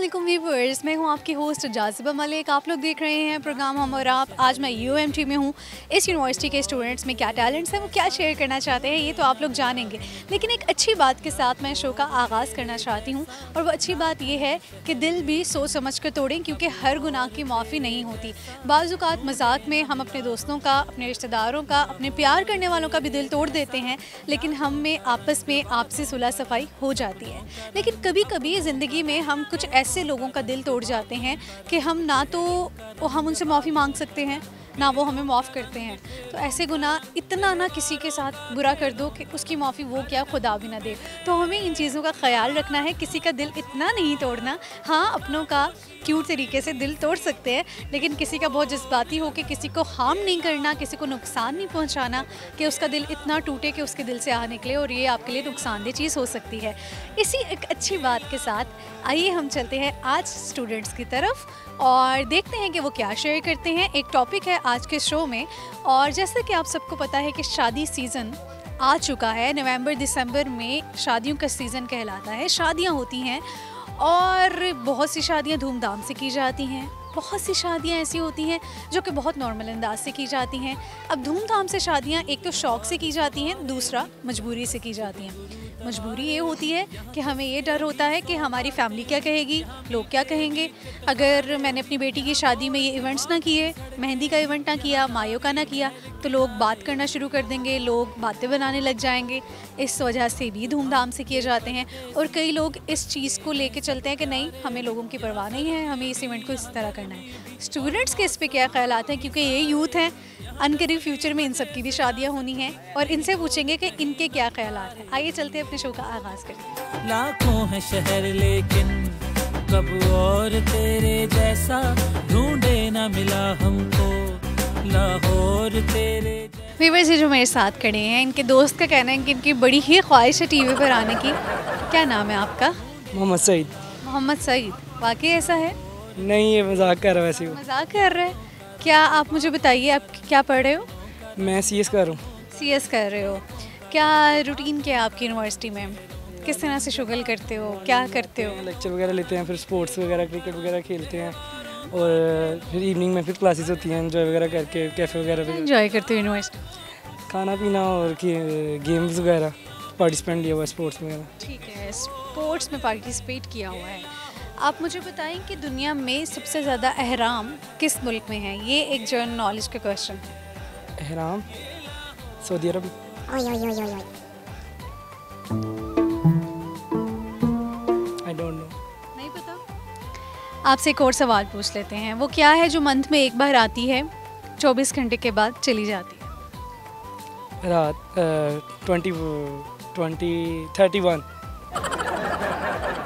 वालेकुम व्यूअर्स, मैं हूं आपकी होस्ट जाज़िबा मलिक। आप लोग देख रहे हैं प्रोग्राम हम और आप। आज मैं यूएमटी में हूं। इस यूनिवर्सिटी के स्टूडेंट्स में क्या टैलेंट्स हैं, वो क्या शेयर करना चाहते हैं, ये तो आप लोग जानेंगे। लेकिन एक अच्छी बात के साथ मैं शो का आगाज़ करना चाहती हूँ, और वो अच्छी बात ये है कि दिल भी सोच समझ कर तोड़ें, क्योंकि हर गुनाह की माफ़ी नहीं होती। बाज़ औक़ात मज़ाक में हम अपने दोस्तों का, अपने रिश्तेदारों का, अपने प्यार करने वालों का भी दिल तोड़ देते हैं, लेकिन हम में आपस में आपसी सुलह सफ़ाई हो जाती है। लेकिन कभी कभी ज़िंदगी में हम कुछ ऐसे लोगों का दिल तोड़ जाते हैं कि हम उनसे माफ़ी मांग सकते हैं, ना वो हमें माफ़ करते हैं। तो ऐसे गुनाह इतना ना किसी के साथ बुरा कर दो कि उसकी माफ़ी वो क्या खुदा भी ना दे। तो हमें इन चीज़ों का ख्याल रखना है, किसी का दिल इतना नहीं तोड़ना। हाँ, अपनों का क्यूट तरीके से दिल तोड़ सकते हैं, लेकिन किसी का बहुत जज्बाती हो के किसी को हार्म नहीं करना, किसी को नुकसान नहीं पहुंचाना कि उसका दिल इतना टूटे कि उसके दिल से आह निकले, और ये आपके लिए नुकसानदेह चीज़ हो सकती है। इसी एक अच्छी बात के साथ आइए हम चलते हैं आज स्टूडेंट्स की तरफ और देखते हैं कि वो क्या शेयर करते हैं। एक टॉपिक है आज के शो में, और जैसा कि आप सबको पता है कि शादी सीज़न आ चुका है। नवंबर दिसंबर में शादियों का सीज़न कहलाता है, शादियां होती हैं और बहुत सी शादियां धूमधाम से की जाती हैं, बहुत सी शादियां ऐसी होती हैं जो कि बहुत नॉर्मल अंदाज से की जाती हैं। अब धूमधाम से शादियां एक तो शौक़ से की जाती हैं, दूसरा मजबूरी से की जाती हैं। मजबूरी ये होती है कि हमें ये डर होता है कि हमारी फैमिली क्या कहेगी, लोग क्या कहेंगे। अगर मैंने अपनी बेटी की शादी में ये इवेंट्स ना किए, मेहंदी का इवेंट ना किया, मायों का ना किया, तो लोग बात करना शुरू कर देंगे, लोग बातें बनाने लग जाएंगे। इस वजह से भी धूमधाम से किए जाते हैं। और कई लोग इस चीज़ को लेके चलते हैं कि नहीं, हमें लोगों की परवाह नहीं है, हमें इस इवेंट को इस तरह करना है। स्टूडेंट्स के इस पे क्या ख्यालात हैं, क्योंकि ये यूथ हैं, अनकरीब फ्यूचर में इन सब की भी शादियाँ होनी हैं, और इनसे पूछेंगे कि इनके क्या ख्यालात हैं। आइए चलते हैं अपने शो का आगाज़ करते हैं। लाखों है शहर लेकिन कब और तेरे जैसा ढूंढे ना मिला हमको, लाहौर तेरे। व्यूअर्स, ये जो मेरे साथ खड़े हैं, इनके दोस्त का कहना है कि इनकी बड़ी ही ख्वाहिश है टीवी पर आने की। क्या नाम है आपका? मोहम्मद सईद। मोहम्मद सईद। वाकई ऐसा है? नहीं, ये मजाक कर रहा है वैसे। मजाक कर रहे हैं? क्या आप मुझे बताइए, आप क्या पढ़ रहे हो? मैं सीएस कर रहा हूँ। सीएस कर रहे हो। क्या रूटीन क्या है आपकी यूनिवर्सिटी में? किस तरह से शुगल करते हो, क्या करते हो? लेक्चर वगैरह लेते हैं, फिर स्पोर्ट्स वगैरह, क्रिकेट वगैरह खेलते हैं, और फिर इवनिंग में फिर क्लासेस होती हैं, एंजॉय वगैरह करके कैफ़े वगैरह पे एंजॉय करते हो यूनिवर्सिटी? खाना पीना और गेम्स वगैरह पार्टिसिपेंट लिया हुआ है, स्पोर्ट्स वगैरह। ठीक है, स्पोर्ट्स में पार्टिसिपेट किया हुआ है। आप मुझे बताएं कि दुनिया में सबसे ज़्यादा अहराम किस मुल्क में है? ये एक जनरल नॉलेज का क्वेश्चन है। अहराम Saudi Arab. I don't know. नहीं पता? आपसे एक और सवाल पूछ लेते हैं। वो क्या है जो मंथ में एक बार आती है, 24 घंटे के बाद चली जाती है? रात 31।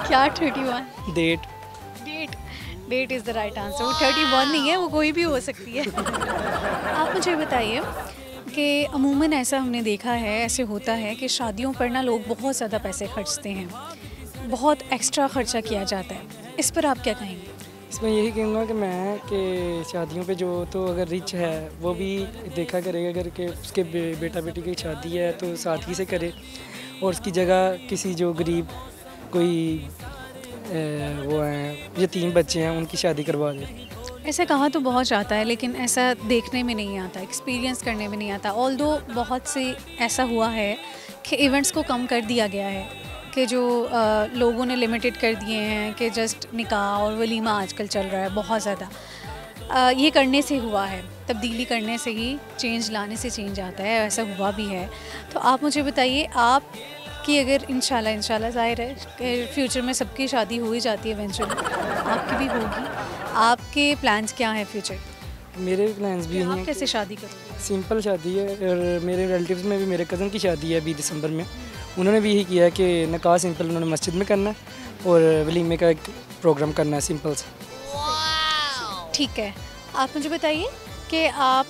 क्या 31? Date date is the right answer. वो 31 नहीं है, वो कोई भी हो सकती है। आप मुझे बताइए कि अमूमन ऐसा हमने देखा है, ऐसे होता है कि शादियों पर ना लोग बहुत ज़्यादा पैसे खर्चते हैं, बहुत एक्स्ट्रा खर्चा किया जाता है। इस पर आप क्या कहेंगे? इसमें यही कहूँगा कि शादियों पे जो तो अगर रिच है वो भी देखा करेगा, अगर कि उसके बेटा बेटी की शादी है तो सादगी से करे, और उसकी जगह किसी जो गरीब कोई वो हैं, यतीम बच्चे हैं, उनकी शादी करवा दे। ऐसा कहा तो बहुत जाता है, लेकिन ऐसा देखने में नहीं आता, एक्सपीरियंस करने में नहीं आता। ऑल्दो बहुत से ऐसा हुआ है कि इवेंट्स को कम कर दिया गया है, कि जो लोगों ने लिमिटेड कर दिए हैं कि जस्ट निकाह और वलीमा आजकल चल रहा है बहुत ज़्यादा। ये करने से हुआ है, तब्दीली करने से ही चेंज लाने से चेंज आता है, ऐसा हुआ भी है। तो आप मुझे बताइए, आप कि अगर इंशाल्लाह ज़ाहिर है कि फ्यूचर में सबकी शादी हो ही जाती है इवेंचुअली, आपकी भी होगी, आपके प्लान्स क्या हैं फ्यूचर? मेरे प्लान्स भी आप हैं। कैसे शादी करोगे? सिंपल शादी है, और मेरे रिलेटिव्स में भी मेरे कज़न की शादी है 20 दिसंबर में। उन्होंने भी यही किया है कि निकाह सिंपल उन्होंने मस्जिद में करना है, और वलीमे का एक प्रोग्राम करना है सिंपल से। ठीक है, आप मुझे बताइए कि आप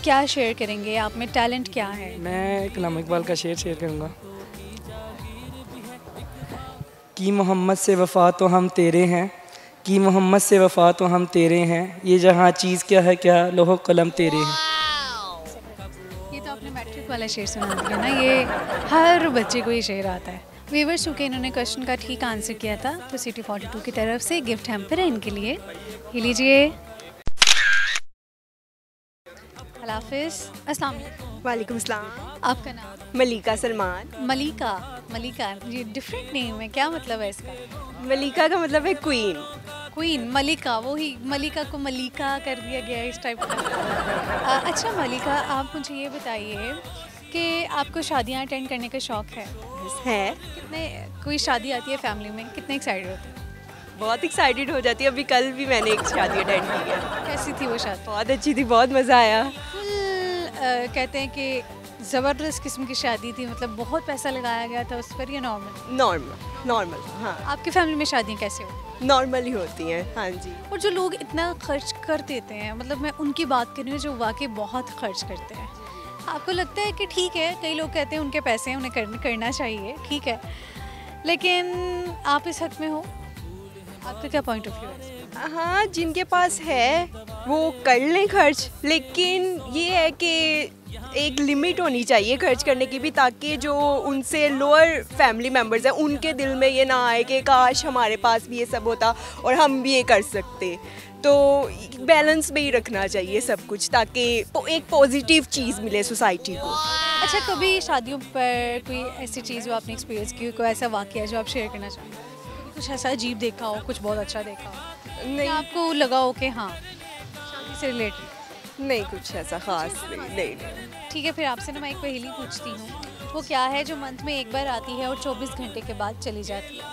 क्या शेयर करेंगे, आप में टैलेंट क्या है? मैं कलाम इकबाल का शेर करूँगा कि मोहम्मद से वफ़ा तो हम तेरे हैं, कि मोहम्मद से वफ़ा तो हम तेरे हैं, ये जहाँ चीज़ क्या है क्या लोहो कलम तेरे हैं। ये तो आपने मैट्रिक वाला शेर सुना दिया ना, ये हर बच्चे को ये शेर आता है। व्यूअर्स, चूँकि इन्होंने क्वेश्चन का ठीक आंसर किया था तो सिटी 42 की तरफ से गिफ्ट हैम्पर है इनके लिए, ये लीजिए। अल्लाह हाफिज़। अस्सलाम वालेकुम। वालेकुम अस्सलाम। आपका नाम? मलिका सलमान। मलिका। मलिका, ये डिफरेंट नेम है, क्या मतलब है इसका? मलिका का मतलब है क्वीन। क्वीन, मलिका, वो ही मलिका को मलिका कर दिया गया है इस टाइप का। अच्छा मलिका, आप मुझे ये बताइए कि आपको शादियाँ अटेंड करने का शौक़ है? है। कोई शादी आती है फैमिली में, कितने एक्साइटेड होते हैं? बहुत एक्साइटेड हो जाती है। अभी कल भी मैंने एक शादी अटेंड की है। कैसी थी वो शादी? बहुत अच्छी थी, बहुत मज़ा आया। कहते हैं कि ज़बरदस्त किस्म की शादी थी, मतलब बहुत पैसा लगाया गया था उस पर, या नॉर्मल? नॉर्मल हाँ। आपकी फैमिली में शादियाँ कैसे हो? नॉर्मल ही होती हैं, हाँ जी। और जो लोग इतना खर्च कर देते हैं, मतलब मैं उनकी बात कर रही हूँ जो वाकई बहुत खर्च करते हैं, आपको लगता है कि ठीक है, कई लोग कहते हैं उनके पैसे हैं उन्हें करना चाहिए, ठीक है, लेकिन आप इस हद में हो, आपका क्या पॉइंट ऑफ व्यू है? हाँ, जिनके पास है वो कर लें खर्च, लेकिन ये है कि एक लिमिट होनी चाहिए खर्च करने की भी, ताकि जो उनसे लोअर फैमिली मेम्बर्स हैं उनके दिल में ये ना आए कि काश हमारे पास भी ये सब होता और हम भी ये कर सकते। तो बैलेंस में ही रखना चाहिए सब कुछ, ताकि एक पॉजिटिव चीज़ मिले सोसाइटी को। अच्छा, कभी शादियों पर कोई ऐसी चीज़ जो आपने एक्सपीरियंस की, कोई ऐसा वाक़या जो आप शेयर करना चाहेंगे? कुछ ऐसा अजीब देखा हो, कुछ बहुत अच्छा देखा हो, नहीं आपको लगा हो कि हाँ शादी से रिलेटेड? नहीं, कुछ ऐसा ख़ास नहीं। ठीक है, फिर आपसे ना मैं एक पहेली पूछती हूँ, वो क्या है जो मंथ में एक बार आती है और 24 घंटे के बाद चली जाती है?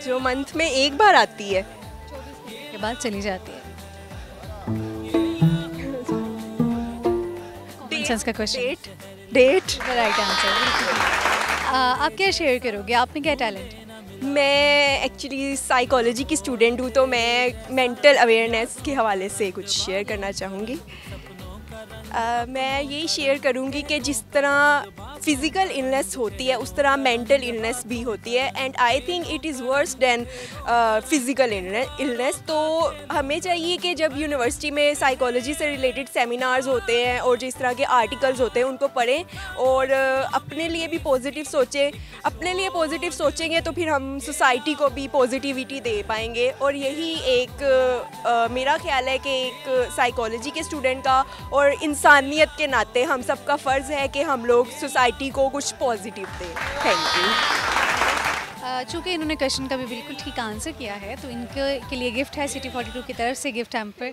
जो मंथ में एक बार आती है, 24 घंटे के बाद चली जाती है। कॉमन सेंस का क्वेश्चन। डेट। Right answer. आप क्या शेयर करोगे, आप में क्या टैलेंट है? मैं एक्चुअली साइकोलॉजी की स्टूडेंट हूँ, तो मैं मेंटल अवेयरनेस के हवाले से कुछ शेयर करना चाहूँगी। मैं यही शेयर करूँगी कि जिस तरह फ़िज़िकल इलनेस होती है उस तरह मेंटल इलनेस भी होती है, and I think it is verse then physical illness. तो हमें चाहिए कि जब यूनिवर्सिटी में साइकोलॉजी से रिलेटेड सेमिनार्स होते हैं और जिस तरह के आर्टिकल्स होते हैं उनको पढ़ें और अपने लिए भी पॉजिटिव सोचें। अपने लिए पॉजिटिव सोचेंगे तो फिर हम सोसाइटी को भी पॉजिटिविटी दे पाएंगे, और यही एक मेरा ख्याल है कि एक साइकोलॉजी के स्टूडेंट का और इंसानियत के नाते हम सबका फ़र्ज़ है कि हम लोग सोसाइटी को कुछ पॉजिटिव दें। Thank you. चूँकि इन्होंने क्वेश्चन का भी बिल्कुल ठीक आंसर किया है, तो इनके लिए गिफ्ट है सिटी 42 की तरफ से गिफ्ट हैम्पर।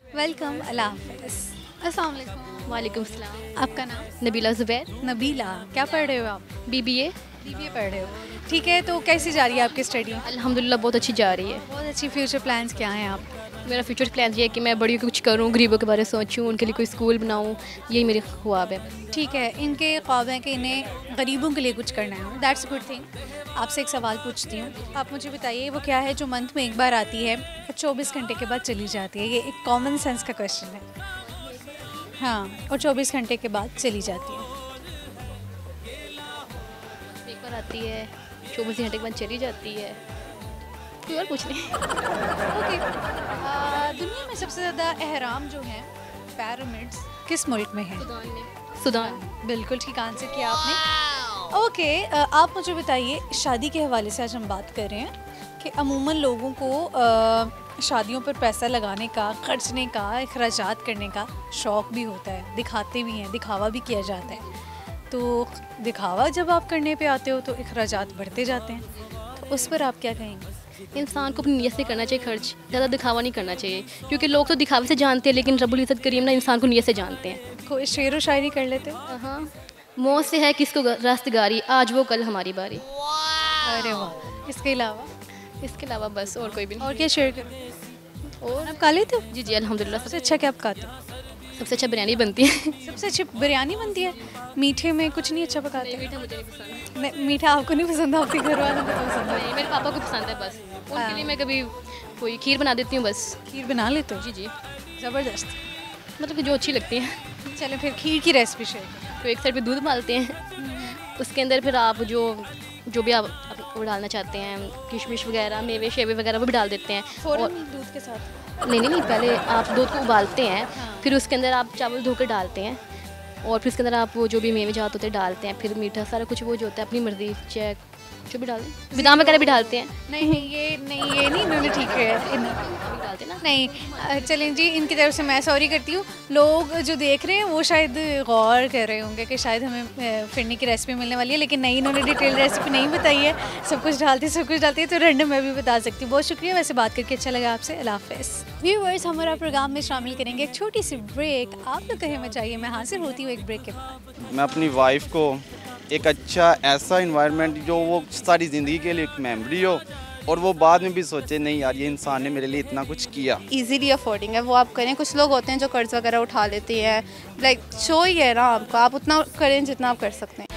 वेलकम। अल्लाह हाफिज़। अस्सलाम वालेकुम। वालेकुम सलाम। आपका नाम? नबीला ज़ुबैर। नबीला, क्या पढ़ रहे हो आप? BBA। BBA पढ़ रहे हो, ठीक है, तो कैसी जा रही है आपकी स्टडी? अल्हम्दुलिल्लाह बहुत अच्छी जा रही है। बहुत अच्छी। फ्यूचर प्लान्स क्या हैं आप? मेरा फ्यूचर प्लान ये है कि मैं बड़ी कुछ करूँ, गरीबों के बारे में सोचूँ, उनके लिए कोई स्कूल बनाऊँ, यही मेरे ख्वाब है। ठीक है, इनके ख्वाब हैं कि इन्हें गरीबों के लिए कुछ करना है, दैट्स गुड थिंग। आपसे एक सवाल पूछती हूँ, आप मुझे बताइए वो क्या है जो मंथ में एक बार आती है और 24 घंटे के बाद चली जाती है? ये एक कॉमन सेंस का क्वेश्चन है। हाँ, और 24 घंटे के बाद चली जाती है। एक बार आती है, 24 घंटे के बाद चली जाती है। कोई और पूछ लें। ओके। दुनिया में सबसे ज़्यादा एहराम जो हैं, पिरामिड्स, किस मुल्क में है? सुदान में। सुदान। बिल्कुल ठीक आंसर किया आपने। ओके, आप मुझे बताइए, शादी के हवाले से आज हम बात कर रहे हैं कि अमूमन लोगों को शादियों पर पैसा लगाने का, खर्चने का, अखराजात करने का शौक़ भी होता है, दिखाते भी हैं, दिखावा भी किया जाता है। तो दिखावा जब आप करने पे आते हो तो अखराजात बढ़ते जाते हैं, तो उस पर आप क्या कहेंगे? इंसान को अपनी नीयत से करना चाहिए खर्च, ज़्यादा दिखावा नहीं करना चाहिए, क्योंकि लोग तो दिखावे से जानते हैं लेकिन रब्बुल इज़्ज़त करीम ना इंसान को नीयत से जानते हैं। कोई शेर व शायरी कर लेते हो? हाँ, मौत से है किसको रास्तगारी, आज वो कल हमारी बारी। अरे वाह। इसके अलावा? इसके अलावा बस और कोई भी नहीं। और क्या शेयर करो? और आप खा लेते हो? जी जी अल्हम्दुलिल्लाह। सबसे अच्छा क्या आप खाते हो? सबसे अच्छा बिरयानी बनती है। सबसे अच्छी बिरयानी बनती है? मीठे में कुछ नहीं अच्छा पकाते? मीठा मुझे नहीं पसंद। नहीं, मीठा आपको नहीं पसंद, आपके घर वालों को पसंद है? नहीं, मेरे पापा को पसंद है बस, उनके लिए मैं कभी कोई खीर बना देती हूँ बस। खीर बना लेते हो? जी जी, ज़बरदस्त। मतलब कि जो अच्छी लगती है। चलो फिर खीर की रेसिपी शेयर करो। तो एक साइड पे दूध उबालते हैं, उसके अंदर फिर आप जो भी आप वो डालना चाहते हैं, किशमिश वगैरह, मेवे शेवे वगैरह वो भी डाल देते हैं। फ़ौरन दूध के साथ? नहीं, पहले आप दूध को उबालते हैं, हाँ। फिर उसके अंदर आप चावल धो कर डालते हैं, और फिर उसके अंदर आप वो जो भी मेवे जात होते हैं डालते हैं, फिर मीठा सारा कुछ वो जो होता है अपनी मर्जी, चेक जो भी डालते हैं, बादाम वगैरह भी डालते हैं। नहीं ये नहीं इन्होंने ठीक है डालते हैं ना। नहीं चलें जी, इनकी तरफ से मैं सॉरी करती हूँ। लोग जो देख रहे हैं वो शायद गौर कर रहे होंगे कि शायद हमें फिरनी की रेसिपी मिलने वाली है, लेकिन नहीं, इन्होंने डिटेल रेसिपी नहीं बताई है। सब कुछ डालती है तो रैंडम मैं भी बता सकती हूँ। बहुत शुक्रिया, वैसे बात करके अच्छा लगा आपसे। अल्लाह हाफ़िज़। व्यूअर्स, हमारा प्रोग्राम में शामिल करेंगे एक छोटी सी ब्रेक। आप लोग कहीं में चाहिए, मैं हाजिर होती हूँ एक ब्रेक के बाद। मैं अपनी वाइफ को एक अच्छा ऐसा इन्वायरमेंट जो वो सारी ज़िंदगी के लिए एक मेमोरी हो और वो बाद में भी सोचे नहीं यार ये इंसान ने मेरे लिए इतना कुछ किया। इजीली अफोर्डिंग है वो आप करें। कुछ लोग होते हैं जो कर्ज वगैरह उठा लेते हैं, लाइक शो ही है ना आपका, आप उतना करें जितना आप कर सकते हैं।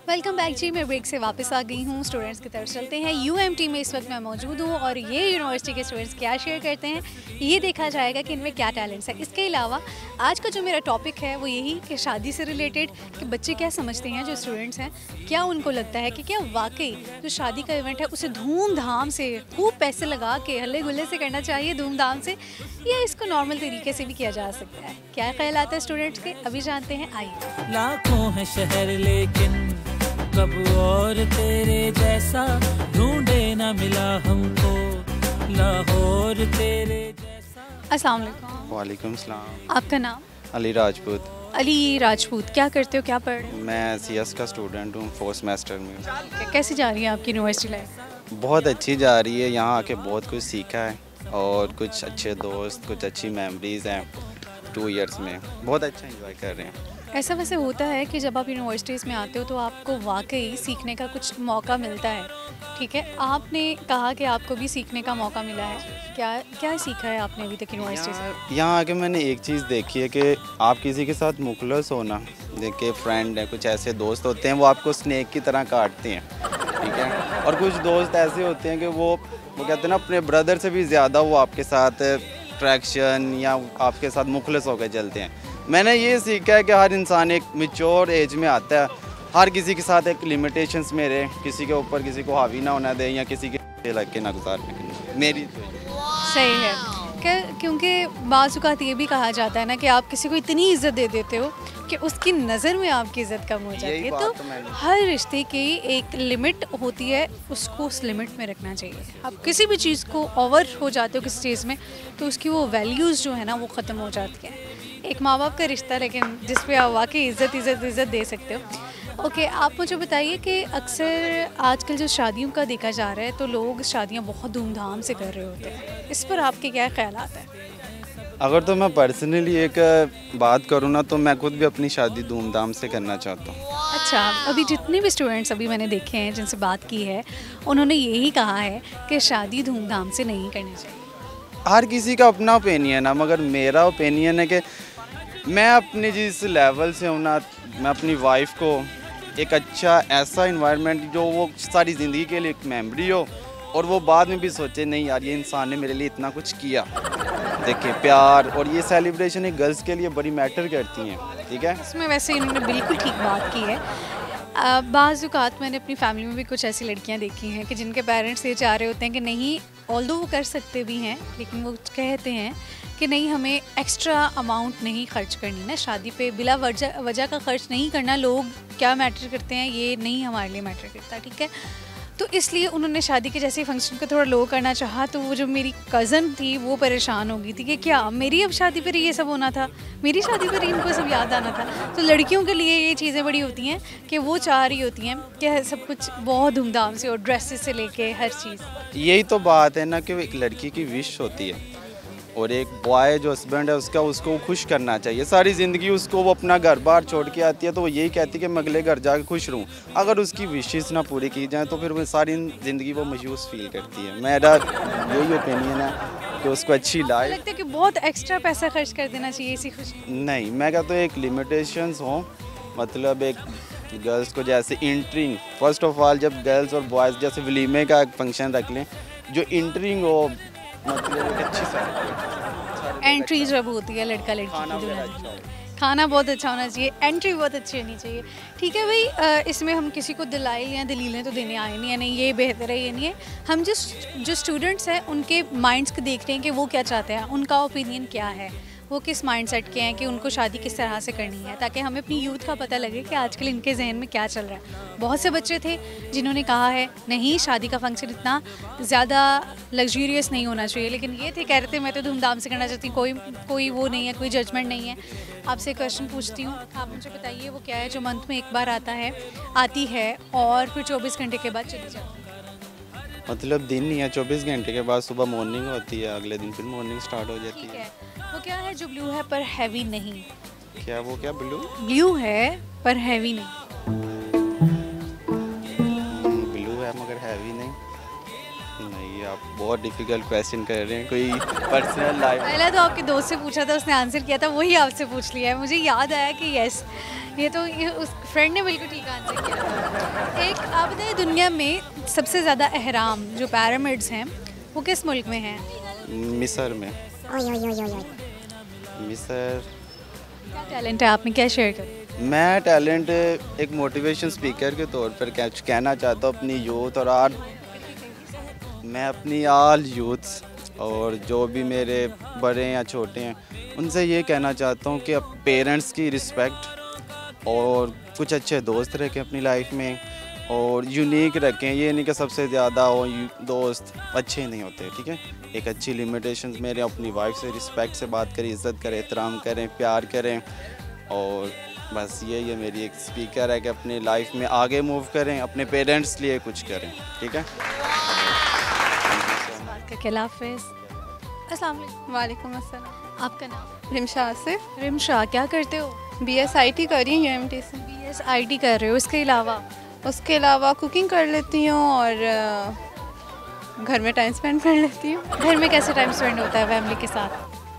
वेलकम बैक जी, मैं ब्रेक से वापस आ गई हूँ। स्टूडेंट्स की तरफ चलते हैं। यूएमटी में इस वक्त मैं मौजूद हूँ और ये यूनिवर्सिटी के स्टूडेंट्स क्या शेयर करते हैं ये देखा जाएगा कि इनमें क्या टैलेंट्स है। इसके अलावा आज का जो मेरा टॉपिक है वो यही कि शादी से रिलेटेड कि बच्चे क्या समझते हैं, जो स्टूडेंट्स हैं क्या उनको लगता है कि क्या वाकई जो शादी का इवेंट है उसे धूमधाम से खूब पैसे लगा के हल्ले गुल्ले से करना चाहिए धूमधाम से, या इसको नॉर्मल तरीके से भी किया जा सकता है। क्या ख्याल आता है स्टूडेंट्स के, अभी जानते हैं, आइए। लाखों है शहर लेकिन कब और तेरे जैसा ढूंढे ना मिला हमको, लाहौर तेरे जैसा। अस्सलाम वालेकुम। वालेकुम सलाम। आपका नाम? अली राजपूत। अली राजपूत। क्या करते हो, क्या पढ़ रहे हो? मैं CS का स्टूडेंट हूँ, 4th सेमेस्टर में। कैसी जा रही है आपकी यूनिवर्सिटी लाइफ? बहुत अच्छी जा रही है, यहाँ आके बहुत कुछ सीखा है और कुछ अच्छे दोस्त, कुछ अच्छी मेमोरीज हैं 2 इयर्स में। बहुत अच्छा एंजॉय कर रहे हैं। ऐसा वैसे होता है कि जब आप यूनिवर्सिटीज़ में आते हो तो आपको वाकई सीखने का कुछ मौका मिलता है, ठीक है। आपने कहा कि आपको भी सीखने का मौका मिला है, क्या क्या सीखा है आपने अभी तक यूनिवर्सिटी से? यहाँ आके मैंने एक चीज़ देखी है कि आप किसी के साथ मुखलस होना, देखिए फ्रेंड है, कुछ ऐसे दोस्त होते हैं वो आपको स्नेक की तरह काटते हैं, ठीक है, और कुछ दोस्त ऐसे होते हैं कि वो कहते हैं ना अपने ब्रदर से भी ज़्यादा वो आपके साथ अट्रैक्शन या आपके साथ मुखलस होकर चलते हैं। मैंने ये सीखा है कि हर इंसान एक मैच्योर एज में आता है, हर किसी के साथ एक लिमिटेशंस में रहे, किसी के ऊपर किसी को हावी ना होना दे या किसी के लग के ना गुजारने। मेरी तो सही है, क्योंकि बाज़ औक़ात ये भी कहा जाता है ना कि आप किसी को इतनी इज़्ज़त दे देते हो कि उसकी नज़र में आपकी इज़्ज़त कम हो जाती है। तो हर रिश्ते की एक लिमिट होती है, उसको उस लिमिट में रखना चाहिए। आप किसी भी चीज़ को ओवर हो जाते हो किसी चीज़ में तो उसकी वो वैल्यूज़ जो है ना वो ख़त्म हो जाती है। एक माँ बाप का रिश्ता, लेकिन जिस पे आप वाकई इज़्ज़त दे सकते हो। ओके, आप मुझे बताइए कि अक्सर आजकल जो शादियों का देखा जा रहा है तो लोग शादियाँ बहुत धूमधाम से कर रहे होते हैं, इस पर आपके क्या ख्यालात हैं? अगर तो मैं पर्सनली एक बात करूँ ना तो मैं खुद भी अपनी शादी धूमधाम से करना चाहता हूँ। अच्छा, अभी जितने भी स्टूडेंट्स अभी मैंने देखे हैं जिनसे बात की है उन्होंने यही कहा है कि शादी धूमधाम से नहीं करनी चाहिए। हर किसी का अपना ओपिनियन है, मगर मेरा ओपिनियन है कि मैं अपने जिस लेवल से हूँ ना, मैं अपनी वाइफ को एक अच्छा ऐसा इन्वायरमेंट जो वो सारी ज़िंदगी के लिए एक मेमोरी हो और वो बाद में भी सोचे नहीं यार ये इंसान ने मेरे लिए इतना कुछ किया। देखिए प्यार और ये सेलिब्रेशन एक गर्ल्स के लिए बड़ी मैटर करती हैं, ठीक है। इसमें वैसे इन्होंने बिल्कुल ठीक बात की है। बाज़ औक़ात मैंने अपनी फैमिली में भी कुछ ऐसी लड़कियां देखी हैं कि जिनके पेरेंट्स ये चाह रहे होते हैं कि नहीं, ऑल्दो वो कर सकते भी हैं लेकिन वो कहते हैं कि नहीं, हमें एक्स्ट्रा अमाउंट नहीं खर्च करनी ना शादी पे, बिला वजह का खर्च नहीं करना। लोग क्या मैटर करते हैं ये नहीं हमारे लिए मैटर करता, ठीक है। तो इसलिए उन्होंने शादी के जैसे फंक्शन को थोड़ा लो करना चाहा। तो वो जो मेरी कज़न थी वो परेशान हो गई थी कि क्या मेरी अब शादी पर ये सब होना था, मेरी शादी पर इनको सब याद आना था। तो लड़कियों के लिए ये चीज़ें बड़ी होती हैं कि वो चाह रही होती हैं कि सब कुछ बहुत धूमधाम से और ड्रेसेस से लेके हर चीज़। यही तो बात है ना कि एक लड़की की विश होती है और एक बॉय जो हस्बैंड है उसको खुश करना चाहिए। सारी ज़िंदगी उसको वो अपना घर बार छोड़ के आती है तो वो यही कहती है कि मैं अगले घर जाकर खुश रहूँ। अगर उसकी विशेस ना पूरी की जाए तो फिर वो सारी ज़िंदगी वो मायूस फील करती है। मेरा यही ओपिनियन है कि उसको अच्छी लाइफ। लगता है कि बहुत एक्स्ट्रा पैसा खर्च कर देना चाहिए इसी खुशी। नहीं, मैं कहता हूँ एक लिमिटेशंस हो, मतलब एक गर्ल्स को जैसे इंट्रिंग, फर्स्ट ऑफ ऑल जब गर्ल्स और बॉयज़ जैसे वलीमे का फंक्शन रख लें, जो इंट्रिंग हो मतलब एक अच्छी सा एंट्री जब होती है लड़का लड़की की दुल्हन, खाना बहुत अच्छा होना चाहिए, एंट्री बहुत अच्छी होनी चाहिए। ठीक है भाई, इसमें हम किसी को दलाइल या दलीलें तो देने आए नहीं है, नहीं ये बेहतर है ये नहीं है। हम जो स्टूडेंट्स हैं उनके माइंड्स को देख रहे हैं कि वो क्या चाहते हैं, उनका ओपिनियन क्या है, वो किस माइंडसेट के हैं कि उनको शादी किस तरह से करनी है, ताकि हमें अपनी यूथ का पता लगे कि आजकल इनके जहन में क्या चल रहा है। बहुत से बच्चे थे जिन्होंने कहा है नहीं शादी का फंक्शन इतना ज़्यादा लग्जूरियस नहीं होना चाहिए, लेकिन ये थे कह रहे थे मैं तो धूमधाम से करना चाहती हूँ, कोई वो नहीं है, कोई जजमेंट नहीं है। आपसे क्वेश्चन पूछती हूँ, आप मुझे बताइए वो क्या है जो मंथ में एक बार आती है और फिर 24 घंटे के बाद चली जाती है? मतलब दिन नहीं है, 24 घंटे के बाद सुबह मॉर्निंग होती है, अगले दिन फिर मॉर्निंग स्टार्ट हो जाती ठीक है। है, वो क्या है जो ब्लू है पर हैवी नहीं? क्या वो क्या ब्लू है पर हैवी नहीं। ब्लू है मगर हैवी नहीं? नहीं, आप बहुत डिफिकल्ट क्वेश्चन कर रहे हैं। कोई पर्सनल लाइफ? पहले तो आपके दोस्त से पूछा था, उसने आंसर किया था, वही आपसे पूछ लिया है। मुझे याद आया कि यस, ये उस फ्रेंड ने बिल्कुल ठीक आंसर किया था। एक आप बताइए, दुनिया में सबसे ज़्यादा अहराम जो पिरामिड्स हैं वो किस मुल्क में हैं? मिस्र में। मिस्र। क्या टैलेंट है आप में, क्या शेयर करें? मैं टैलेंट एक मोटिवेशन स्पीकर के तौर पर कहना चाहता हूँ अपनी यूथ और मैं अपनी आल यूथ्स और जो भी मेरे बड़े या छोटे हैं उनसे ये कहना चाहता हूँ कि अब पेरेंट्स की रिस्पेक्ट और कुछ अच्छे दोस्त रखें अपनी लाइफ में और यूनिक रखें। ये नहीं कि सबसे ज़्यादा हो दोस्त अच्छे नहीं होते, ठीक है। एक अच्छी लिमिटेशंस मेरे अपनी वाइफ से रिस्पेक्ट से बात करें, इज़्ज़त करें, एहतराम करें, प्यार करें और बस ये मेरी एक स्पीकर है कि अपनी लाइफ में आगे मूव करें, अपने पेरेंट्स लिए कुछ करें, ठीक है। अस्सलाम वालेकुम अस्सलाम। आपका नाम? रिमशा आसिफ। रिमशा, क्या करते हो? BSIT कर रही हूँ UMT से। BSIT कर रहे हो, उसके अलावा कुकिंग कर लेती हूँ और घर में टाइम स्पेंड कर लेती हूँ। घर में कैसे टाइम स्पेंड होता है फैमिली के साथ?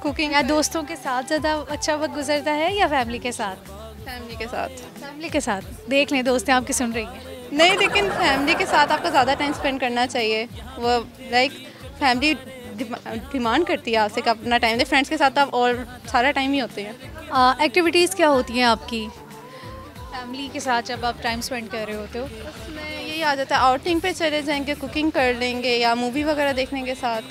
कुकिंग या दोस्तों के साथ ज़्यादा अच्छा वक्त गुजरता है या फैमिली के साथ? फैमिली के साथ। देख लें दोस्तें आपकी सुन रही हैं। नहीं, लेकिन फैमिली के साथ आपको ज़्यादा टाइम स्पेंड करना चाहिए। वो लाइक फैमिली डिमांड करती है आपसे कि अपना टाइम दे। फ्रेंड्स के साथ आप और सारा टाइम ही होते हैं। एक्टिविटीज़ क्या होती हैं आपकी फैमिली के साथ जब आप टाइम स्पेंड कर रहे होते हो? उसमें यही आ जाता है आउटिंग पे चले जाएंगे, कुकिंग कर लेंगे या मूवी वगैरह देखने के साथ।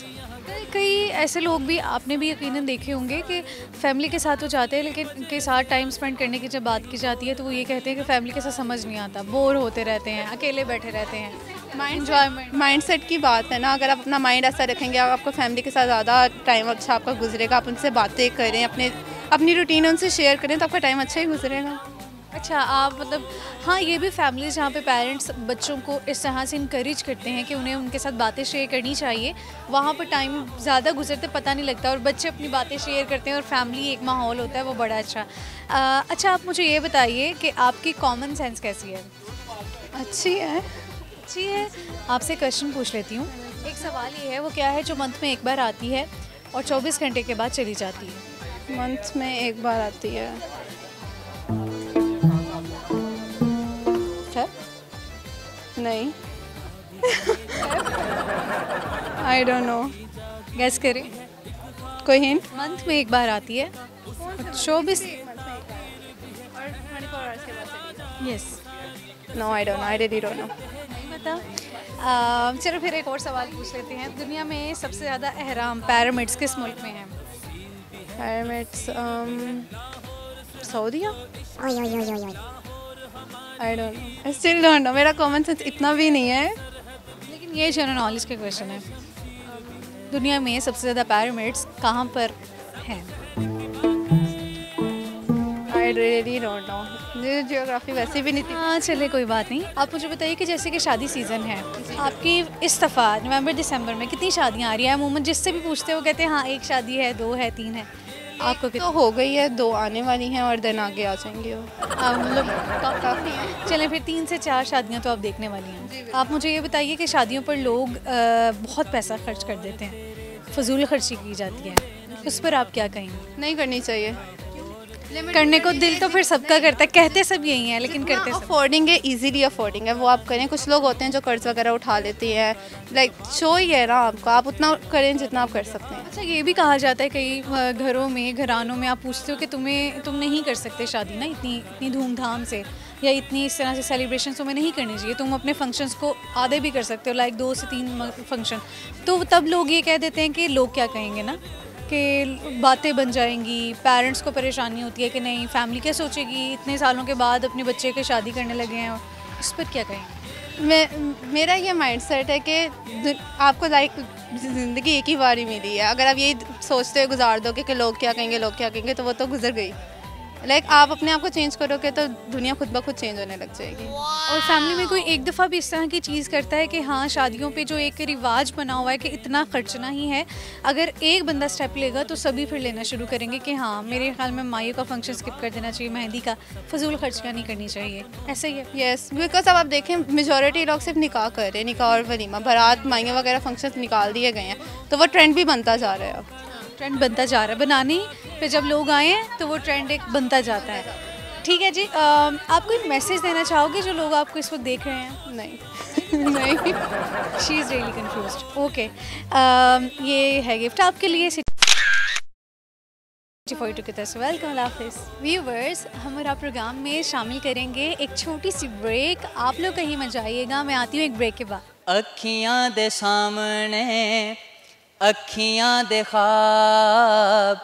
कई ऐसे लोग भी आपने भी यकीनन देखे होंगे कि फैमिली के साथ तो जाते हैं लेकिन उनके साथ टाइम स्पेंड करने की जब बात की जाती है तो वो ये कहते हैं कि फैमिली के साथ समझ नहीं आता, बोर होते रहते हैं, अकेले बैठे रहते हैं। माइंडसेट की बात है ना। अगर आप अपना माइंड ऐसा रखेंगे, आपको फैमिली के साथ ज़्यादा टाइम अच्छा आपका गुजरेगा। आप उनसे बातें करें, अपनी रूटीन उनसे शेयर करें तो आपका टाइम अच्छा ही गुजरेगा। अच्छा, आप मतलब हाँ, ये भी फैमिलीज जहाँ पे पेरेंट्स बच्चों को इस तरह से इनकरेज करते हैं कि उन्हें उनके साथ बातें शेयर करनी चाहिए, वहाँ पर टाइम ज़्यादा गुजरते पता नहीं लगता और बच्चे अपनी बातें शेयर करते हैं और फैमिली एक माहौल होता है, वो बड़ा अच्छा। अच्छा, आप मुझे ये बताइए कि आपकी कॉमन सेंस कैसी है? अच्छी है। आपसे क्वेश्चन पूछ लेती हूँ। एक सवाल ये है, वो क्या है जो मंथ में एक बार आती है और 24 घंटे के बाद चली जाती है? मंथ में एक बार आती है। नहीं। आई डोंट नो। गेस करें, कोई हिंट? मंथ में एक बार आती है 24। Yes. No, I don't know, I really don't know. नहीं पता। चलो फिर एक और सवाल पूछ लेते हैं। दुनिया में सबसे ज़्यादा अहराम पिरामिड्स किस मुल्क में हैं? पिरामिड्स सऊदीया। I don't know, still don't know. मेरा कॉमन सेंस इतना भी नहीं है, लेकिन ये जनरल नॉलेज के क्वेश्चन है। दुनिया में सबसे ज़्यादा पिरामिड्स कहाँ पर हैं? आई रियली डोंट नो। मुझे जियोग्राफी वैसे भी नहीं थी। हाँ, चले कोई बात नहीं। आप मुझे बताइए कि जैसे कि शादी सीज़न है आपकी, इस दफ़ा नवंबर दिसंबर में कितनी शादियाँ आ रही हैं? अमूमन जिससे भी पूछते हो कहते हैं हाँ, एक शादी है, 2 है, 3 है। आपको तो हो गई है, 2 आने वाली हैं और दिन आगे आ जाएंगी। मतलब चलें फिर 3 से 4 शादियां तो आप देखने वाली हैं। आप मुझे ये बताइए कि शादियों पर लोग बहुत पैसा खर्च कर देते हैं, फजूल खर्ची की जाती है, उस पर आप क्या कहेंगे? नहीं करनी चाहिए। करने को दिल तो फिर सबका करता है, कहते सब यही हैं लेकिन करते सब। अफोर्डिंग है, इजीली अफोर्डिंग है, वो आप करें। कुछ लोग होते हैं जो कर्ज वगैरह उठा लेते हैं, लाइक शो ही है ना आपको, आप उतना करें जितना आप कर सकते हैं। अच्छा, ये भी कहा जाता है कई घरों में, घरानों में आप पूछते हो कि तुम नहीं कर सकते शादी ना इतनी धूमधाम से, या इतनी इस तरह से सेलिब्रेशन तुम्हें नहीं करनी चाहिए, तुम अपने फंक्शंस को आधे भी कर सकते हो, लाइक 2 से 3 फंक्शन। तो तब लोग ये कह देते हैं कि लोग क्या कहेंगे ना, कि बातें बन जाएंगी, पेरेंट्स को परेशानी होती है कि नहीं फैमिली क्या सोचेगी, इतने सालों के बाद अपने बच्चे की शादी करने लगे हैं, इस पर क्या कहेंगे? मेरा ये माइंडसेट है कि आपको लाइक ज़िंदगी एक ही बार ही मिली है। अगर आप यही सोचते हुए गुजार दोगे कि लोग क्या कहेंगे, तो वो तो गुजर गई। लाइक आप अपने आप को चेंज करोगे तो दुनिया खुद ब खुद चेंज होने लग जाएगी। और फैमिली में कोई एक दफ़ा भी इस तरह की चीज़ करता है कि हाँ, शादियों पे जो एक रिवाज बना हुआ है कि इतना खर्चना ही है, अगर एक बंदा स्टेप लेगा तो सभी फिर लेना शुरू करेंगे कि हाँ, मेरे ख्याल में माइयों का फंक्शन स्किप कर देना चाहिए, मेहंदी का फजूल खर्चियाँ नहीं करनी चाहिए, ऐसा ही है। यस, बिकॉज अब आप देखें मेजॉरिटी लोग सिर्फ निकाह कर रहे हैं, निकाह और वलीमा, बारात, माइयाँ वगैरह फंक्शन निकाल दिए गए हैं, तो वो ट्रेंड भी बनता जा रहा है। अब ट्रेंड बनता जा रहा है, बनाने ही फिर जब लोग आए हैं तो वो ट्रेंड एक बनता जाता है। ठीक है जी, आप कोई मैसेज देना चाहोगे जो लोग आपको इस वक्त देख रहे हैं? नहीं नहीं, she is really confused. Okay, ये है गिफ्ट आपके लिए। वेलकम व्यूवर्स, हमारा प्रोग्राम में शामिल करेंगे एक छोटी सी ब्रेक। आप लोग कहीं मत जाइएगा, मैं आती हूँ एक ब्रेक के बाद। अखियां दे सामने अखियां दे ख्वाब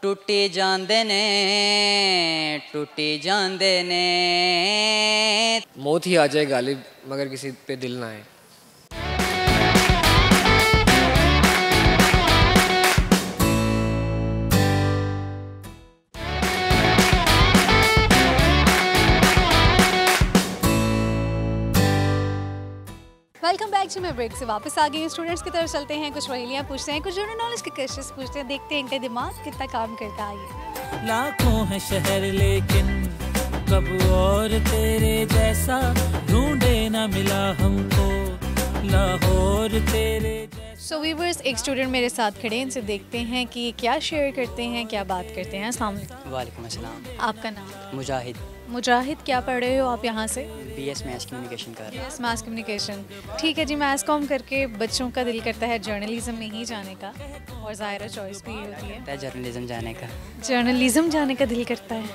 टुटी जांदे ने। मौत ही आ जाए गालिब, मगर किसी पे दिल ना आए। वेलकम बैक टू मैं ब्रेक से वापस आ गई हूँ। स्टूडेंट्स की तरफ चलते हैं, कुछ पहेलियाँ पूछते हैं, कुछ जनरल नॉलेज के क्वेश्चंस पूछते हैं, देखते हैं इनका दिमाग कितना काम करता है। लाखों है शहर लेकिन कब और तेरे जैसा ढूंढे ना मिला हमको, लाहौर तेरे। सो व्यूवर्स, एक स्टूडेंट मेरे साथ खड़े हैं, इनसे देखते हैं कि क्या शेयर करते हैं, क्या बात करते हैं। अस्सलाम वालेकुम। वालेकुम अस्सलाम। आपका नाम? मुजाहिद। मुजाहिद, क्या पढ़ रहे हो आप यहाँ से? BS मैथ्स कम्युनिकेशन कर रहा BS मैथ्स कम्युनिकेशन। ठीक है जी, मैथ्स कॉम करके बच्चों का दिल करता है जर्नलिज्म में ही जाने का, और ज़ाहिर चॉइस भी होती है जर्नलिज्म जाने का। जर्नलिज्म जाने का दिल करता है।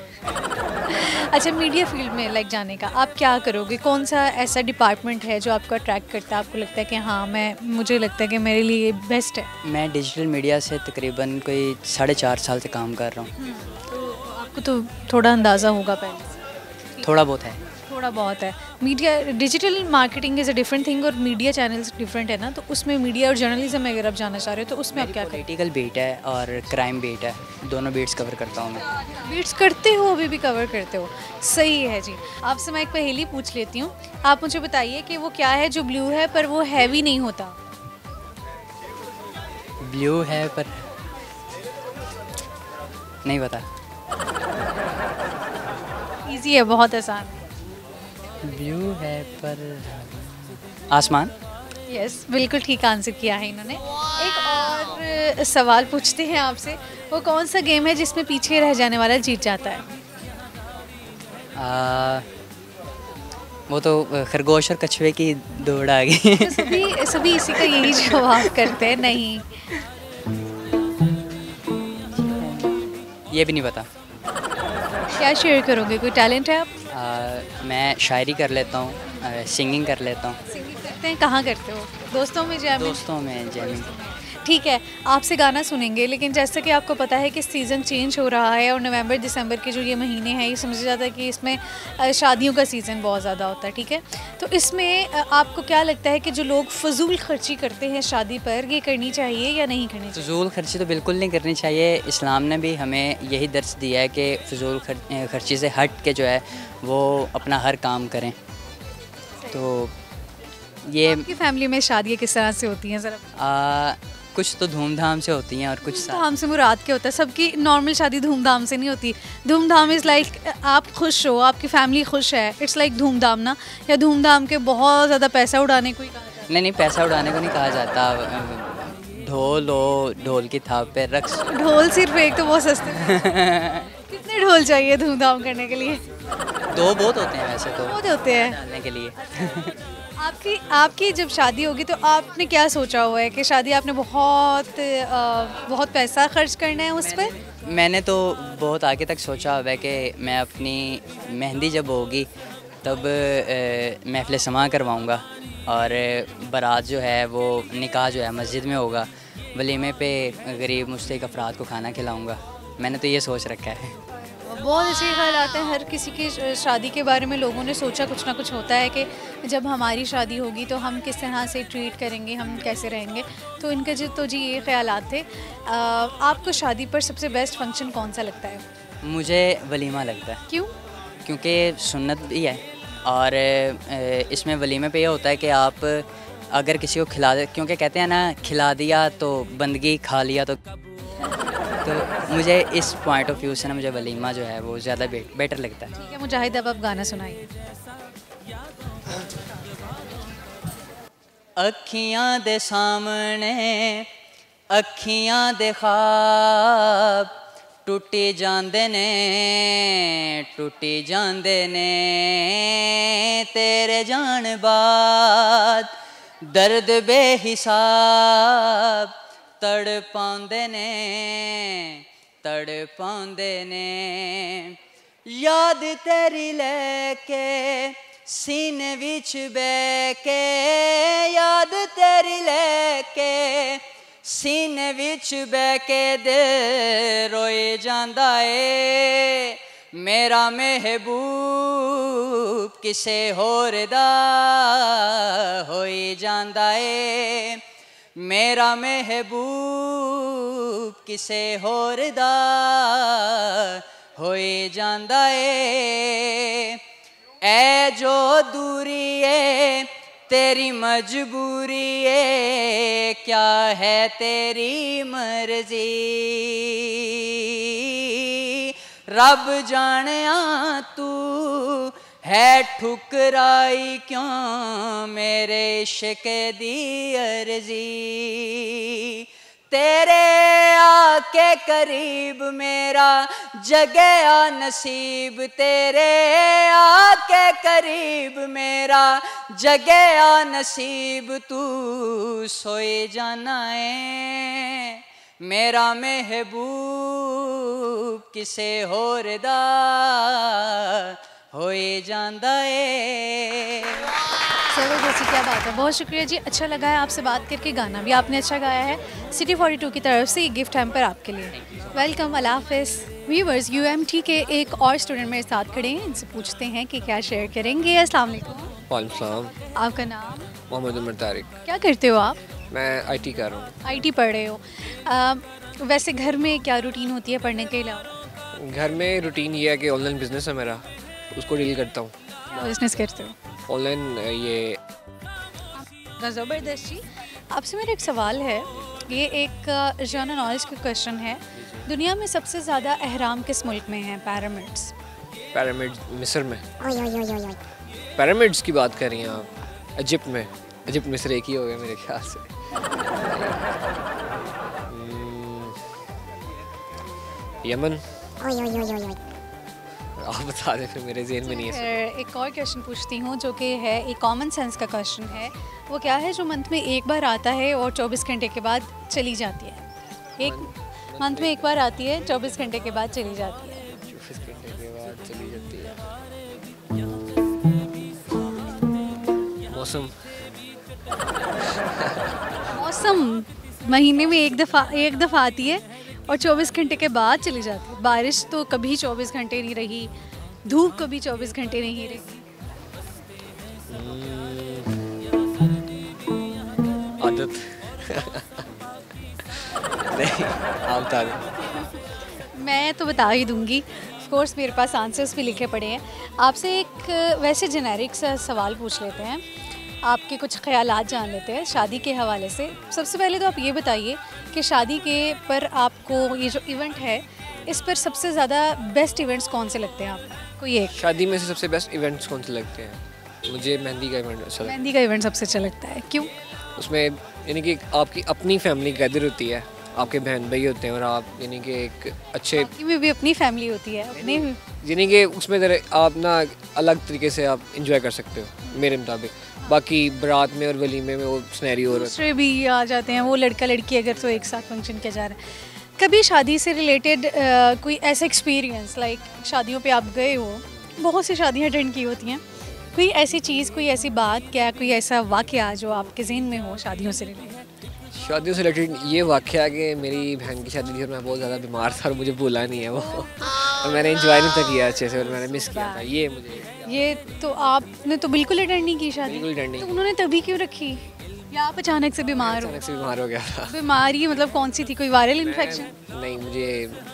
अच्छा, मीडिया फील्ड में लाइक जाने का आप क्या करोगे? कौन सा ऐसा डिपार्टमेंट है जो आपको अट्रैक्ट करता है, आपको लगता है कि हाँ, मुझे लगता है कि मेरे लिए बेस्ट है? मैं डिजिटल मीडिया से तकरीबन कोई 4.5 साल से काम कर रहा हूँ। तो आपको तो थोड़ा अंदाज़ा होगा पहले से? थोड़ा बहुत है। थोड़ा बहुत है। Media, digital marketing is a different thing, और मीडिया चैनल्स डिफरेंट है ना, तो उसमें मीडिया और जर्नलिज्म में अगर आप जाना चाह रहे हो तो उसमें आप क्या करें? पॉलिटिकल बीट है और क्राइम बीट है, दोनों बीट्स कवर करता हूँ मैं। बीट्स करते हो, अभी भी कवर करते हो, सही है जी। आपसे मैं एक पहेली पूछ लेती हूँ, आप मुझे बताइए कि वो क्या है जो ब्लू है पर वो हैवी नहीं होता? ब्लू है पर नहीं पता। इजी है, बहुत आसान। ब्लू है पर आसमान। यस, बिल्कुल ठीक आंसर किया है इन्होंने। एक और सवाल पूछते हैं आपसे, वो कौन सा गेम है जिसमें पीछे रह जाने वाला जीत जाता है? वो तो खरगोश और कछुए की दौड़ आ गई। तो सभी इसी का यही जवाब करते हैं। नहीं, ये भी नहीं पता। क्या शेयर करोगे? कोई टैलेंट है आप? मैं शायरी कर लेता हूँ, सिंगिंग कर लेता हूँ। सिंगिंग करते हैं? कहाँ करते हो? दोस्तों में जैमिंग? दोस्तों में जैमिंग। ठीक है, आपसे गाना सुनेंगे, लेकिन जैसा कि आपको पता है कि सीज़न चेंज हो रहा है और नवंबर दिसंबर के जो ये महीने हैं, ये समझा जाता है कि इसमें शादियों का सीज़न बहुत ज़्यादा होता है। ठीक है, तो इसमें आपको क्या लगता है कि जो लोग फजूल खर्ची करते हैं शादी पर, ये करनी चाहिए या नहीं करनी चाहिए? फजूल खर्ची तो बिल्कुल नहीं करनी चाहिए। इस्लाम ने भी हमें यही दर्स दिया है कि फजूल खर्ची से हट के जो है वो अपना हर काम करें। तो ये आपकी फैमिली में शादियाँ किस तरह से होती हैं ज़रा? कुछ तो धूमधाम से होती हैं और कुछ धूमधाम से मुराद क्या होता है? सबकी नॉर्मल शादी धूमधाम से नहीं होती। धूमधाम इज़ लाइक आप खुश हो, आपकी फैमिली खुश है, इट्स लाइक धूमधाम ना, या धूमधाम के बहुत ज़्यादा पैसा उड़ाने को ही कहा जाता है? नहीं, पैसा उड़ाने को नहीं कहा जाता। ढोल हो, ढोल की थाप पे रक्स। ढोल सिर्फ एक तो बहुत सस्ते कितने कितने ढोल चाहिए धूमधाम करने के लिए? 2 बहुत होते हैं वैसे तो बहुत होते हैं। डालने के लिए। आपकी जब शादी होगी तो आपने क्या सोचा हुआ है कि शादी आपने बहुत पैसा खर्च करना है उस पर? मैंने तो बहुत आगे तक सोचा हुआ है कि मैं अपनी मेहंदी जब होगी तब महफ़िल समा करवाऊँगा और बारात जो है वो निकाह जो है मस्जिद में होगा, वलीमे पे गरीब मुस्तहिक़ अफराद को खाना खिलाऊँगा। मैंने तो ये सोच रखा है। बहुत अच्छे ख्याल आते हैं। हर किसी की शादी के बारे में लोगों ने सोचा कुछ ना कुछ होता है कि जब हमारी शादी होगी तो हम किस तरह से ट्रीट करेंगे, हम कैसे रहेंगे। तो इनके जी ये ख्यालात थे। आपको शादी पर सबसे बेस्ट फंक्शन कौन सा लगता है? मुझे वलीमा लगता है। क्यों? क्योंकि सुन्नत भी है और इसमें वलीमे पे ये होता है कि आप अगर किसी को खिला दे, क्योंकि कहते हैं ना खिला दिया तो बंदगी, खा लिया तो मुझे इस पॉइंट ऑफ व्यू से ना मुझे वलीमा जो है वो ज़्यादा बेटर लगता है। ठीक है मुजाहिद, अब आप गाना सुनाइए। अखियां दे सामने अखियां दे ख्वाब टुटी जांदे ने तेरे जान बाद दर्द बेहिसाब तड़पांदे ने याद तेरी लेके सीने विच बह के, याद तेरी लेके सीने विच बह के दे रोए जांदा ए मेरा महबूब किसे होर दा होई जांदा ए मेरा महबूब किसे होर दा होई जांदा ए जो दूरी है तेरी मजबूरी है क्या है तेरी मर्जी रब जानिया तू है ठुकराई क्यों मेरे इश्क दी अर्जी तेरे आके करीब मेरा जगया नसीब तेरे आके करीब मेरा जगया नसीब तू सोए जाना है मेरा महबूब किसे होर दा होए जांदा है। जबरदस्ती, क्या बात है, बहुत शुक्रिया जी, अच्छा लगा है आपसे बात करके। गाना भी आपने अच्छा गाया है। सिटी 42 की तरफ से ये गिफ्ट हैम्पर आपके लिए। वेलकम, अल्लाह हाफ़िज़। व्यूअर्स, UMT के एक और स्टूडेंट मेरे साथ खड़े हैं, इनसे पूछते हैं कि क्या शेयर करेंगे। अस्सलाम वालेकुम। वालेकुम सलाम। आपका नाम? मोहम्मद उमर तारिक। क्या करते हो आप? मैं IT कर रहा हूँ। IT पढ़ रहे हो। वैसे घर में क्या रूटीन होती है पढ़ने के अलावा? घर में रूटीन ये है कि ऑनलाइन बिजनेस है मेरा, उसको डील करता हूँ। बिजनेस करते हो? ऑनलाइन ये। ज़बरदस्त जी, आपसे मेरा एक सवाल है, ये एक जनरल नॉलेज का क्वेश्चन है। दुनिया में सबसे ज़्यादा अहराम किस मुल्क में हैं? पैरामिड्स। पैरामिड्स मिस्र में। पैरामिड्स की बात कर रही हैं आप? इजिप्ट में। इजिप्ट मिस्र एक ही हो गया मेरे ख्याल से। यमन। आप बता दें, फिर मेरे ज़हन में नहीं है। एक और क्वेश्चन पूछती हूँ जो कि है एक कॉमन सेंस का क्वेश्चन है। वो क्या है जो मंथ में एक बार आता है और 24 घंटे के बाद चली जाती है? एक मंथ में एक बार आती है, 24 घंटे के बाद चली जाती है। 24 घंटे के बाद चली जाती है। मौसम। मौसम महीने में एक दफ़ा आती है और 24 घंटे के बाद चली जाती है। बारिश तो कभी 24 घंटे नहीं रही, धूप कभी 24 घंटे नहीं रही। आदत। नहीं, आप बता दें। मैं तो बता ही दूंगी, ऑफ कोर्स मेरे पास आंसर्स भी लिखे पड़े हैं। आपसे एक वैसे जेनेरिक सा सवाल पूछ लेते हैं, आपके कुछ ख्यालात जान लेते हैं शादी के हवाले से। सबसे पहले तो आप ये बताइए कि शादी के पर आपको ये जो इवेंट है, इस पर सबसे ज़्यादा बेस्ट इवेंट्स कौन से लगते हैं आपको? कोई एक शादी में से सबसे बेस्ट इवेंट्स कौन से लगते हैं? मुझे मेहंदी का इवेंट अच्छा लगता है। मेहंदी का इवेंट सबसे अच्छा लगता है, क्यों? उसमें यानी कि आपकी अपनी फैमिली गैदर होती है, आपके बहन भाई होते हैं और आप यानी कि एक अच्छे में भी अपनी फैमिली होती है अपने यानी कि उसमें आप ना अलग तरीके से आप इंजॉय कर सकते हो मेरे मुताबिक। बाकी बारात में और वलीमे में वो सिनेरियो और दूसरे भी आ जाते हैं, वो लड़का लड़की अगर तो एक साथ फंक्शन किया जा रहा है। कभी शादी से रिलेटेड कोई ऐसा एक्सपीरियंस, लाइक शादियों पे आप गए हो, बहुत सी शादियाँ अटेंड की होती हैं, कोई ऐसी चीज़, कोई ऐसी बात, क्या कोई ऐसा वाक़या जो आपके ज़हन में हो शादियों से रिलेटेड? शादियों से रिलेटेड ये वाक़या कि मेरी बहन की शादी थी और मैं बहुत ज़्यादा बीमार था और मुझे भूला नहीं है वो और मैंने एंजॉय नहीं था किया अच्छे से और मैंने मिस किया था। ये तो आपने तो बिल्कुल अटेंड नहीं की शादी? बिल्कुल अटेंड नहीं। तो उन्होंने तभी क्यों रखी, या आप अचानक से बीमार हो? अचानक से बीमार हो गया था। बीमारी मतलब कौन सी थी, कोई वायरल इन्फेक्शन? नहीं, मुझे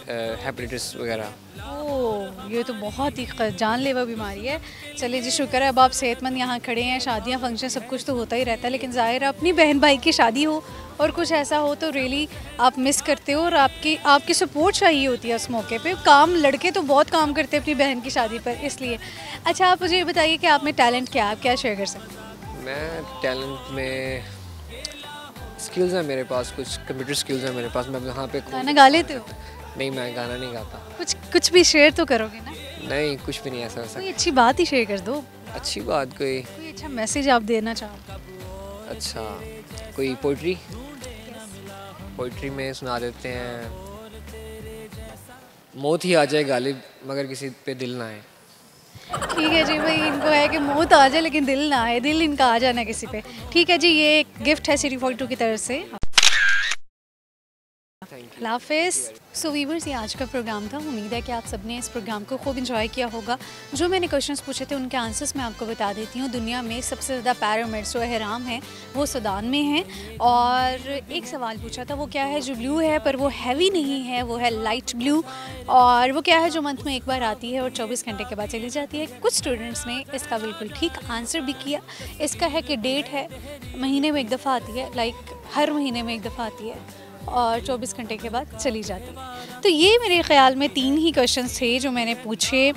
हेपेटाइटिस वगैरह। ओह, ये तो बहुत ही जानलेवा बीमारी है। चलिए जी, शुक्र है अब आप सेहतमंद यहाँ खड़े हैं। शादियाँ फंक्शन सब कुछ तो होता ही रहता है, लेकिन ज़ाहिर है अपनी बहन भाई की शादी हो और कुछ ऐसा हो तो रियली आप मिस करते हो और आपकी सपोर्ट चाहिए होती है उस मौके पे। काम लड़के तो बहुत काम करते हैं अपनी बहन की शादी पर, इसलिए। अच्छा, आप मुझे ये बताइए कि आप में टैलेंट क्या है, आप क्या शेयर कर सकते हैं? मैं टैलेंट में स्किल्स हैं मेरे पास, कुछ कंप्यूटर स्किल्स हैं मेरे पास। मैं यहाँ पे गाना गा लेते हो? नहीं, मैं गाना नहीं गाता। कुछ भी शेयर तो करोगे ना? नहीं, कुछ भी नहीं ऐसा वैसा। कोई अच्छी बात ही शेयर कर दो। अच्छी बात कोई अच्छा मैसेज आप देना चाहो? अच्छा, कोई पोइट्री में सुना देते हैं। मौत ही आ जाए गालिब मगर किसी पे दिल ना आए। ठीक है जी भाई, इनको है कि मौत आ जाए लेकिन दिल ना आए, दिल इनका आ जाना किसी पे। ठीक है जी, ये एक गिफ्ट है सिटी 42 की तरफ से। हाफिज़। सो वीवर्स, ये आज का प्रोग्राम था। उम्मीद है कि आप सबने इस प्रोग्राम को खूब इंजॉय किया होगा। जो मैंने क्वेश्चंस पूछे थे उनके आंसर्स मैं आपको बता देती हूँ। दुनिया में सबसे ज़्यादा पैरामिड्स जो अहराम हैं वो सूडान में हैं। और एक सवाल पूछा था, वो क्या है जो ब्लू है पर वो हैवी नहीं है, वो है लाइट ब्लू। और वो क्या है जो मंथ में एक बार आती है और 24 घंटे के बाद चली जाती है। कुछ स्टूडेंट्स ने इसका बिल्कुल ठीक आंसर भी किया। इसका है कि डेट है, महीने में एक दफ़ा आती है, लाइक हर महीने में एक दफ़ा आती है और 24 घंटे के बाद चली जाती है। तो ये मेरे ख़्याल में 3 ही क्वेश्चंस थे जो मैंने पूछे।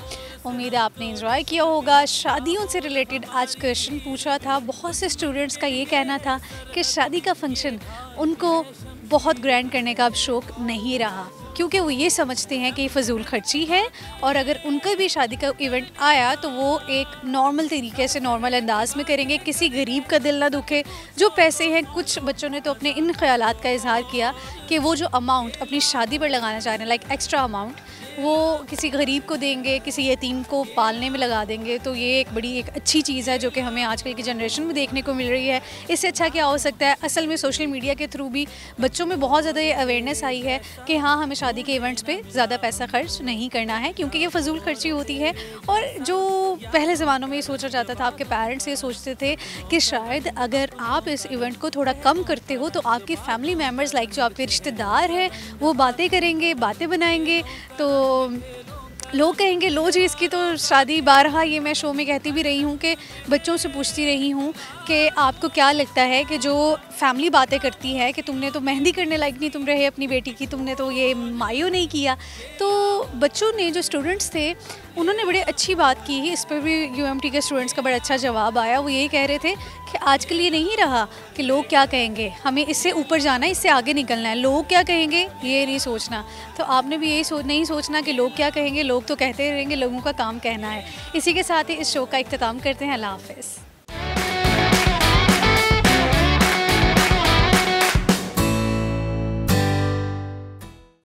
उम्मीद है आपने एंजॉय किया होगा। शादियों से रिलेटेड आज क्वेश्चन पूछा था। बहुत से स्टूडेंट्स का ये कहना था कि शादी का फंक्शन उनको बहुत ग्रैंड करने का अब शौक़ नहीं रहा, क्योंकि वो ये समझते हैं कि ये फ़जूल खर्ची है और अगर उनका भी शादी का इवेंट आया तो वो एक नॉर्मल तरीके से, नॉर्मल अंदाज में करेंगे, किसी गरीब का दिल ना दुखे। जो पैसे हैं, कुछ बच्चों ने तो अपने इन ख्यालात का इजहार किया कि वो जो अमाउंट अपनी शादी पर लगाना चाह रहे हैं, लाइक एक्स्ट्रा अमाउंट, वो किसी गरीब को देंगे, किसी यतीम को पालने में लगा देंगे। तो ये एक बड़ी एक अच्छी चीज़ है जो कि हमें आजकल की जनरेशन में देखने को मिल रही है। इससे अच्छा क्या हो सकता है? असल में सोशल मीडिया के थ्रू भी बच्चों में बहुत ज़्यादा ये अवेयरनेस आई है कि हाँ, हमें शादी के इवेंट्स पे ज़्यादा पैसा खर्च नहीं करना है, क्योंकि ये फ़जूल खर्ची होती है। और जो पहले ज़मानों में ये सोचा जाता था, आपके पेरेंट्स ये सोचते थे कि शायद अगर आप इस इवेंट को थोड़ा कम करते हो तो आपके फैमिली मेम्बर्स, लाइक जो आपके रिश्तेदार हैं, वो बातें करेंगे, बातें बनाएंगे। तो लोग कहेंगे लो जी इसकी तो शादी, बारहा ये मैं शो में कहती भी रही हूँ कि बच्चों से पूछती रही हूँ कि आपको क्या लगता है कि जो फैमिली बातें करती है कि तुमने तो मेहंदी करने लायक नहीं तुम रहे अपनी बेटी की, तुमने तो ये मायो नहीं किया। तो बच्चों ने, जो स्टूडेंट्स थे, उन्होंने बड़ी अच्छी बात की। इस पर भी UMT के स्टूडेंट्स का बड़ा अच्छा जवाब आया। वो यही कह रहे थे कि आजकल ये नहीं रहा कि लोग क्या कहेंगे, हमें इससे ऊपर जाना है, इससे आगे निकलना है। लोग क्या कहेंगे ये नहीं सोचना। तो आपने भी यही नहीं सोचना कि लोग क्या कहेंगे, लोग तो कहते रहेंगे, लोगों का काम कहना है। इसी के साथ ही इस शो का इख्तिताम करते हैं। अल्लाह हाफ़िज़।